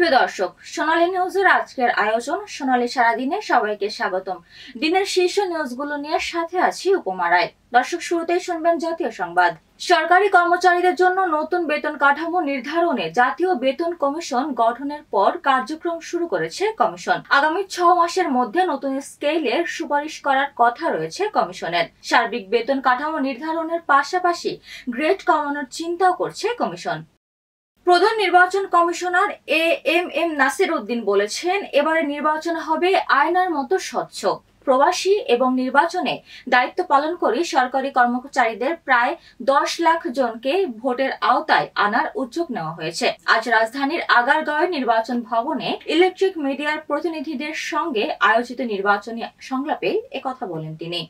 প্রিয় দর্শক, সোনালী নিউজের আজকের আয়োজন সোনালী সারাদিনে সবাইকে স্বাগতম। দিনের শীর্ষ নিউজগুলো নিয়ে সাথে আছি উপমা রায়। দর্শক, শুরুতেই শুনবেন জাতীয় সংবাদ। সরকারি কর্মচারীদের জন্য নতুন বেতন কাঠামো নির্ধারণে জাতীয় বেতন কমিশন গঠনের পর কার্যক্রম শুরু করেছে কমিশন। আগামী 6 মাসের মধ্যে নতুন স্কেলের সুপারিশ করার কথা রয়েছে কমিশনের। সার্বিক বেতন কাঠামো নির্ধারণের পাশাপাশি গ্রেড কমানোর চিন্তাও করছে কমিশন। প্রধান নির্বাচন কমিশনার এএমএম নাসির উদ্দিন বলেছেন, এবারে নির্বাচন হবে আয়নার মতো স্বচ্ছ। প্রবাসী এবং নির্বাচনে দায়িত্ব পালনকারী সরকারি কর্মচারীদের প্রায় 10 লাখ জনকে ভোটের আওতায় আনার উদ্যোগ নেওয়া হয়েছে। আজ রাজধানীর আগারগাঁওয়ের নির্বাচন ভবনে ইলেকট্রিক মিডিয়ার প্রতিনিধিদের সঙ্গে আয়োজিত নির্বাচনী সংলাপে একথা বলেন তিনি।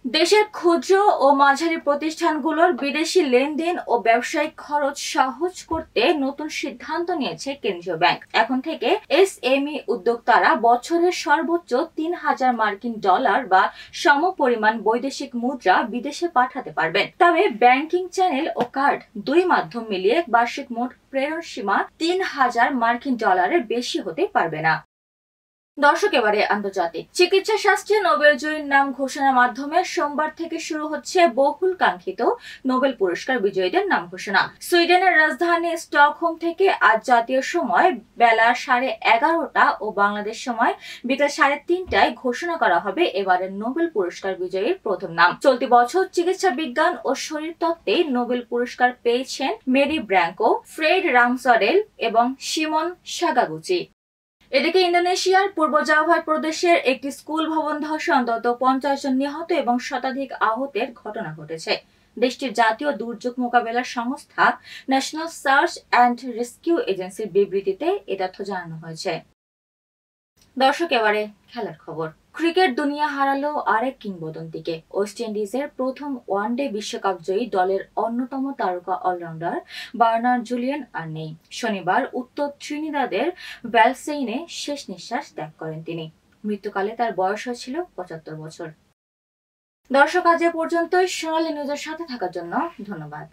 দেশের ক্ষুদ্র ও মাঝারি প্রতিষ্ঠানগুলোর বিদেশি লেনদেন ও ব্যবসায়িক খরচ সহজ করতে নতুন সিদ্ধান্ত নিয়েছে কেন্দ্রীয় ব্যাংক। এখন থেকে এসএমই উদ্যোক্তারা বছরে সর্বোচ্চ 3,000 মার্কিন ডলার বা সমপরিমাণ বৈদেশিক মুদ্রা বিদেশে পাঠাতে পারবেন। তবে ব্যাংকিং চ্যানেল ও কার্ড দুই মাধ্যম মিলিয়ে বার্ষিক মোট প্রেরণ সীমা 3,000 মার্কিন ডলারের বেশি হতে পারবে না। দর্শক, এবারে আন্তর্জাতিক। চিকিৎসা শাস্ত্রে নোবেল জয়ীর নাম ঘোষণার মাধ্যমে সোমবার থেকে শুরু হচ্ছে বহুল কাঙ্ক্ষিত নোবেল পুরস্কার বিজয়ীদের নাম ঘোষণা। সুইডেনের রাজধানী স্টকহোম থেকে আজ জাতীয় সময় বেলা 11:30 ও বাংলাদেশ সময় বিকেল 3:30টায় ঘোষণা করা হবে এবারের নোবেল পুরস্কার বিজয়ীর প্রথম নাম। চলতি বছর চিকিৎসা বিজ্ঞান ও শরীরতত্ত্বে নোবেল পুরস্কার পেয়েছেন মেরি ব্র্যাঙ্কো, ফ্রেড রামসডেল এবং সিমন সাগাগুচি। এদিকে ইন্দোনেশিয়ার পূর্ব জাভা প্রদেশের একটি স্কুল ভবন ধসে অন্তত 50 জন নিহত এবং শতাধিক আহতের ঘটনা ঘটেছে। দেশটির জাতীয় দুর্যোগ মোকাবেলা সংস্থা ন্যাশনাল সার্চ অ্যান্ড রেস্কিউ এজেন্সির বিবৃতিতে এ তথ্য জানানো হয়েছে। দর্শক, এবারে খেলার খবর। ক্রিকেট দুনিয়া হারালো আরেক কিংবদন্তিকে। ওয়েস্ট ইন্ডিজের প্রথম ওয়ানডে বিশ্বকাপ জয়ী দলের অন্যতম তারকা অলরাউন্ডার বার্নার্ড জুলিয়ান আর নেই। শনিবার উত্তর ত্রিনিদাদের ভ্যালসেইনে শেষ নিঃশ্বাস ত্যাগ করেন তিনি। মৃত্যুকালে তার বয়স হয়েছিল 75 বছর। দর্শক, আজ এ পর্যন্তই। সোনালী নিউজের সাথে থাকার জন্য ধন্যবাদ।